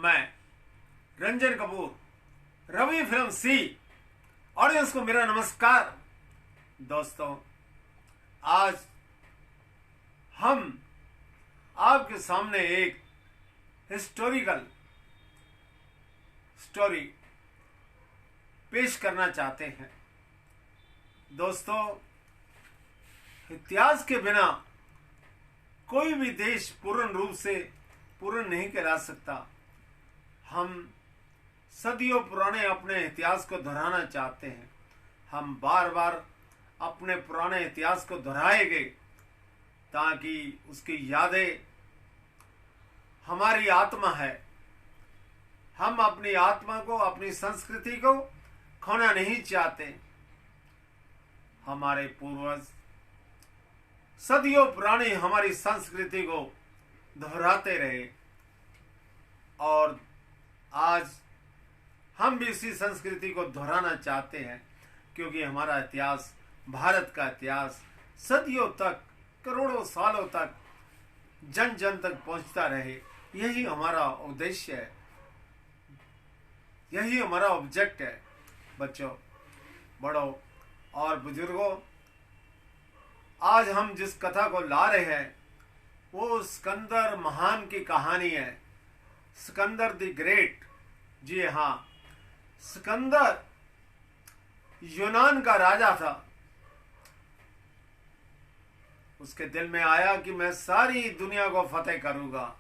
मैं रंजन कपूर रवि फिल्म सी ऑडियंस को मेरा नमस्कार। दोस्तों, आज हम आपके सामने एक हिस्टोरिकल स्टोरी पेश करना चाहते हैं। दोस्तों, इतिहास के बिना कोई भी देश पूर्ण रूप से पूर्ण नहीं कहला सकता। हम सदियों पुराने अपने इतिहास को दोहराना चाहते हैं। हम बार बार अपने पुराने इतिहास को दोहराएंगे ताकि उसकी यादें हमारी आत्मा है। हम अपनी आत्मा को, अपनी संस्कृति को खोना नहीं चाहते। हमारे पूर्वज सदियों पुरानी हमारी संस्कृति को दोहराते रहे और आज हम भी इसी संस्कृति को दोहराना चाहते हैं, क्योंकि हमारा इतिहास, भारत का इतिहास सदियों तक, करोड़ों सालों तक जन जन तक पहुंचता रहे। यही हमारा उद्देश्य है, यही हमारा ऑब्जेक्ट है। बच्चों, बड़ों और बुजुर्गों, आज हम जिस कथा को ला रहे हैं वो सिकंदर महान की कहानी है। Sikandar the great. जी हाँ, सिकंदर यूनान का राजा था। उसके दिल में आया कि मैं सारी दुनिया को फतेह करूंगा,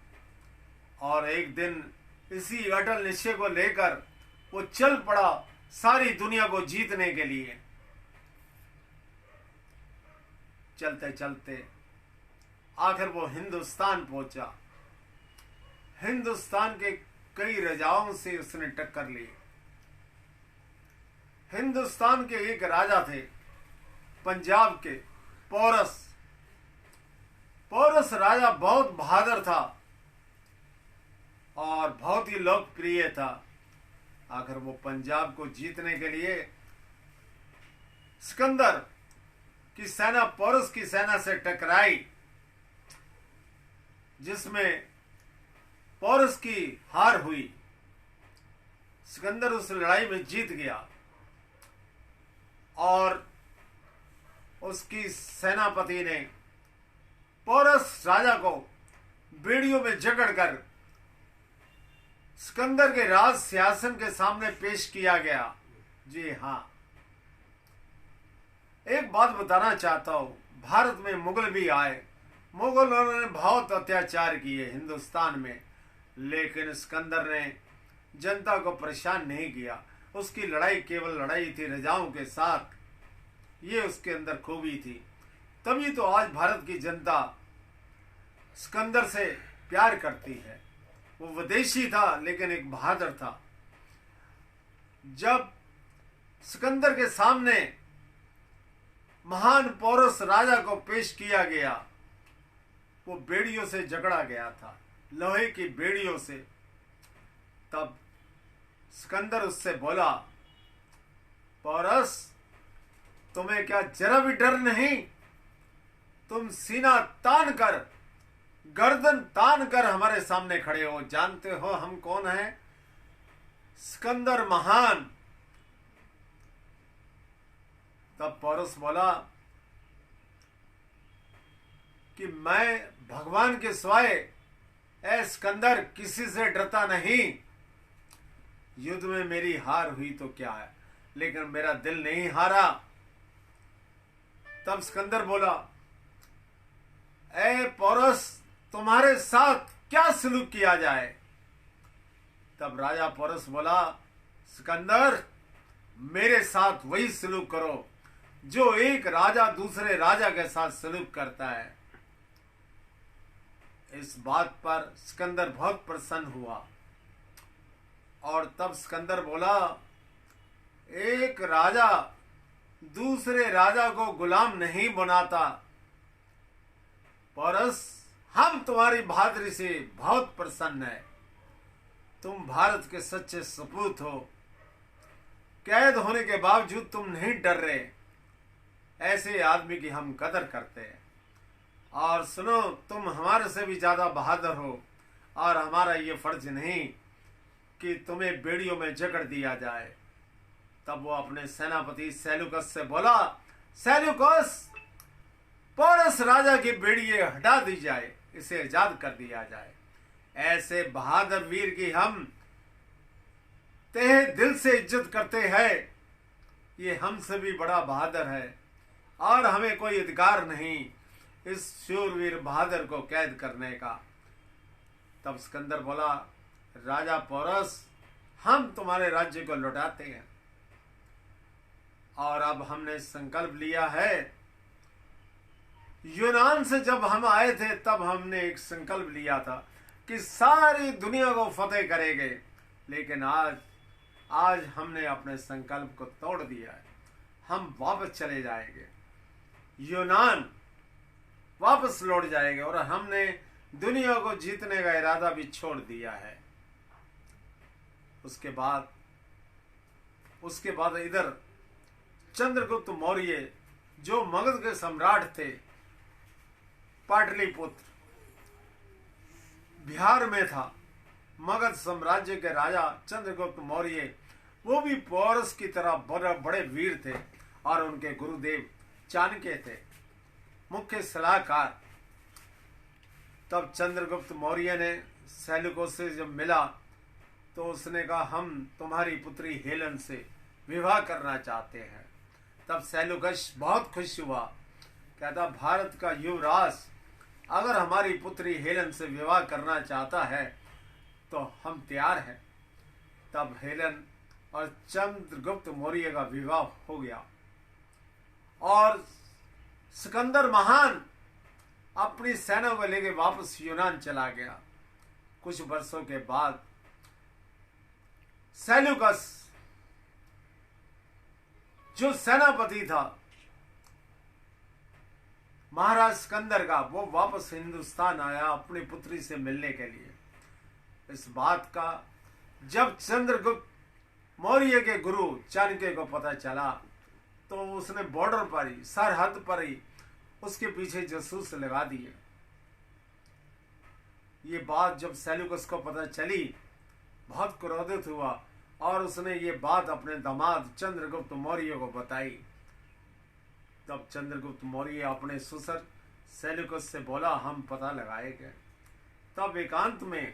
और एक दिन इसी अटल निश्चय को लेकर वो चल पड़ा सारी दुनिया को जीतने के लिए। चलते चलते आखिर वो हिंदुस्तान पहुंचा। हिंदुस्तान के कई राजाओं से उसने टक्कर ली। हिंदुस्तान के एक राजा थे पंजाब के, पोरस। पोरस राजा बहुत बहादुर था और बहुत ही लोकप्रिय था। आखिर वो पंजाब को जीतने के लिए सिकंदर की सेना पोरस की सेना से टकराई, जिसमें पोरस की हार हुई। सिकंदर उस लड़ाई में जीत गया और उसकी सेनापति ने पोरस राजा को बेड़ियों में जकड़कर सिकंदर के राज सिंहासन के सामने पेश किया गया। जी हाँ, एक बात बताना चाहता हूं, भारत में मुगल भी आए। मुगलों ने बहुत अत्याचार किए हिंदुस्तान में, लेकिन सिकंदर ने जनता को परेशान नहीं किया। उसकी लड़ाई केवल लड़ाई थी राजाओं के साथ, ये उसके अंदर खूबी थी। तभी तो आज भारत की जनता सिकंदर से प्यार करती है। वो विदेशी था लेकिन एक बहादुर था। जब सिकंदर के सामने महान पोरस राजा को पेश किया गया, वो बेड़ियों से जकड़ा गया था, लोहे की बेड़ियों से। तब सिकंदर उससे बोला, पोरस, तुम्हें क्या जरा भी डर नहीं? तुम सीना तान कर, गर्दन तान कर हमारे सामने खड़े हो। जानते हो हम कौन हैं? सिकंदर महान। तब पोरस बोला कि मैं भगवान के सिवाय, ए सिकंदर, किसी से डरता नहीं। युद्ध में मेरी हार हुई तो क्या है, लेकिन मेरा दिल नहीं हारा। तब सिकंदर बोला, ए पोरस, तुम्हारे साथ क्या सलूक किया जाए? तब राजा पोरस बोला, सिकंदर, मेरे साथ वही सलूक करो जो एक राजा दूसरे राजा के साथ सलूक करता है। इस बात पर सिकंदर बहुत प्रसन्न हुआ और तब सिकंदर बोला, एक राजा दूसरे राजा को गुलाम नहीं बनाता। पोरस, हम तुम्हारी बहादुरी से बहुत प्रसन्न है। तुम भारत के सच्चे सपूत हो। कैद होने के बावजूद तुम नहीं डर रहे। ऐसे आदमी की हम कदर करते हैं। और सुनो, तुम हमारे से भी ज्यादा बहादुर हो और हमारा ये फर्ज नहीं कि तुम्हें बेड़ियों में जकड़ दिया जाए। तब वो अपने सेनापति सेल्यूकस से बोला, सेल्यूकस, पोरस राजा की बेड़ियां हटा दी जाए, इसे आजाद कर दिया जाए। ऐसे बहादुर वीर की हम तहे दिल से इज्जत करते हैं। ये हमसे भी बड़ा बहादुर है और हमें कोई अधिकार नहीं इस शूरवीर बहादुर को कैद करने का। तब सिकंदर बोला, राजा पोरस, हम तुम्हारे राज्य को लौटाते हैं और अब हमने संकल्प लिया है। यूनान से जब हम आए थे तब हमने एक संकल्प लिया था कि सारी दुनिया को फतेह करेंगे, लेकिन आज हमने अपने संकल्प को तोड़ दिया है। हम वापस चले जाएंगे, यूनान वापस लौट जाएंगे और हमने दुनिया को जीतने का इरादा भी छोड़ दिया है। उसके बाद इधर चंद्रगुप्त मौर्य जो मगध के सम्राट थे, पाटलिपुत्र बिहार में था। मगध साम्राज्य के राजा चंद्रगुप्त मौर्य वो भी पोरस की तरह बड़े वीर थे और उनके गुरुदेव चाणक्य थे मुख्य सलाहकार। तब चंद्रगुप्त मौर्य ने सेल्यूकस से जब मिला तो उसने कहा, हम तुम्हारी पुत्री हेलन से विवाह करना चाहते हैं। तब सेल्यूकस बहुत खुश हुआ, कहता, भारत का युवराज अगर हमारी पुत्री हेलन से विवाह करना चाहता है तो हम तैयार हैं। तब हेलन और चंद्रगुप्त मौर्य का विवाह हो गया और सिकंदर महान अपनी सेना को लेकर वापस यूनान चला गया। कुछ वर्षों के बाद सेल्यूकस जो सेनापति था महाराज सिकंदर का, वो वापस हिंदुस्तान आया अपनी पुत्री से मिलने के लिए। इस बात का जब चंद्रगुप्त मौर्य के गुरु चाणक्य को पता चला तो उसने बॉर्डर पर ही, सरहद पर ही उसके पीछे जासूस लगा दिए। ये बात जब सेल्यूकस को पता चली, बहुत क्रोधित हुआ और उसने ये बात अपने दामाद चंद्रगुप्त मौर्य को बताई। तब चंद्रगुप्त मौर्य अपने सुसर सेल्यूकस से बोला, हम पता लगाएंगे। तब एकांत में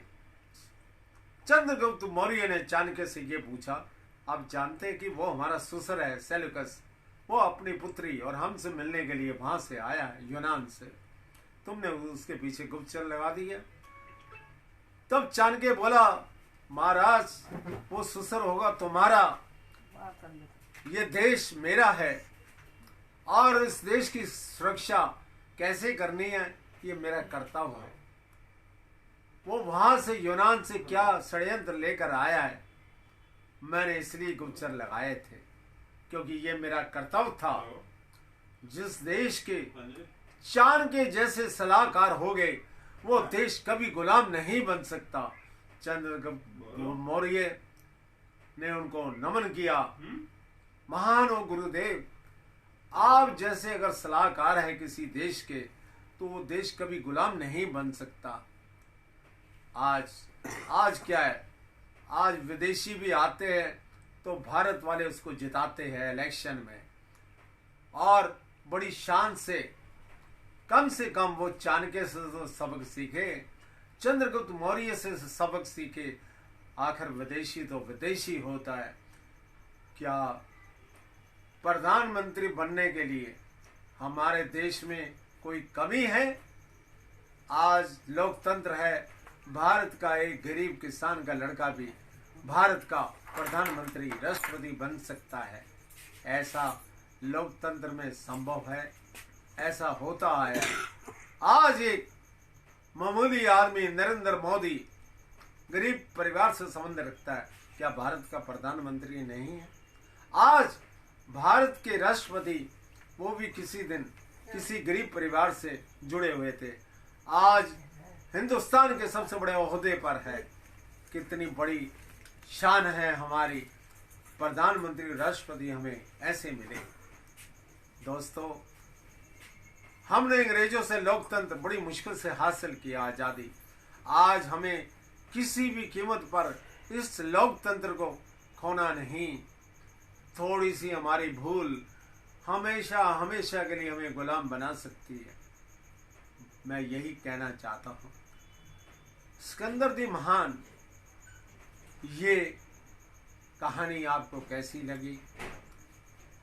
चंद्रगुप्त मौर्य ने चाणक्य से ये पूछा, आप जानते हैं कि वो हमारा सुसर है सेल्यूकस, वो अपनी पुत्री और हमसे मिलने के लिए वहां से आया है यूनान से, तुमने उसके पीछे गुप्तचर लगा दिया। तब चाणक्य बोला, महाराज वो सुसर होगा तुम्हारा, ये देश मेरा है और इस देश की सुरक्षा कैसे करनी है ये मेरा कर्तव्य है। वो वहां से यूनान से क्या षड्यंत्र लेकर आया है, मैंने इसलिए गुप्तचर लगाए थे क्योंकि ये मेरा कर्तव्य था। जिस देश के चाणक्य जैसे सलाहकार हो गए वो देश कभी गुलाम नहीं बन सकता। चंद्रगुप्त मौर्य ने उनको नमन किया, महान हो गुरुदेव, आप जैसे अगर सलाहकार है किसी देश के तो वो देश कभी गुलाम नहीं बन सकता। आज क्या है, आज विदेशी भी आते हैं तो भारत वाले उसको जिताते हैं इलेक्शन में और बड़ी शान से कम वो चाणक्य से तो सबक सीखे, चंद्रगुप्त मौर्य से सबक सीखे। आखिर विदेशी तो विदेशी होता है। क्या प्रधानमंत्री बनने के लिए हमारे देश में कोई कमी है? आज लोकतंत्र है, भारत का एक गरीब किसान का लड़का भी भारत का प्रधानमंत्री राष्ट्रपति बन सकता है। ऐसा लोकतंत्र में संभव है, ऐसा होता है। आज एक मामूली आदमी नरेंद्र मोदी गरीब परिवार से संबंध रखता है, क्या भारत का प्रधानमंत्री नहीं है? आज भारत के राष्ट्रपति वो भी किसी दिन किसी गरीब परिवार से जुड़े हुए थे, आज हिंदुस्तान के सबसे बड़े ओहदे पर है। कितनी बड़ी शान है हमारी, प्रधानमंत्री राष्ट्रपति हमें ऐसे मिले। दोस्तों, हमने अंग्रेजों से लोकतंत्र बड़ी मुश्किल से हासिल किया आज़ादी। आज हमें किसी भी कीमत पर इस लोकतंत्र को खोना नहीं। थोड़ी सी हमारी भूल हमेशा हमेशा के लिए हमें गुलाम बना सकती है। मैं यही कहना चाहता हूँ। सिकंदर द महान, ये कहानी आपको कैसी लगी?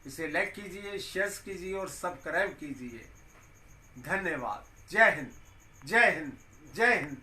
इसे लाइक कीजिए, शेयर कीजिए और सब्सक्राइब कीजिए। धन्यवाद। जय हिंद, जय हिंद, जय हिंद।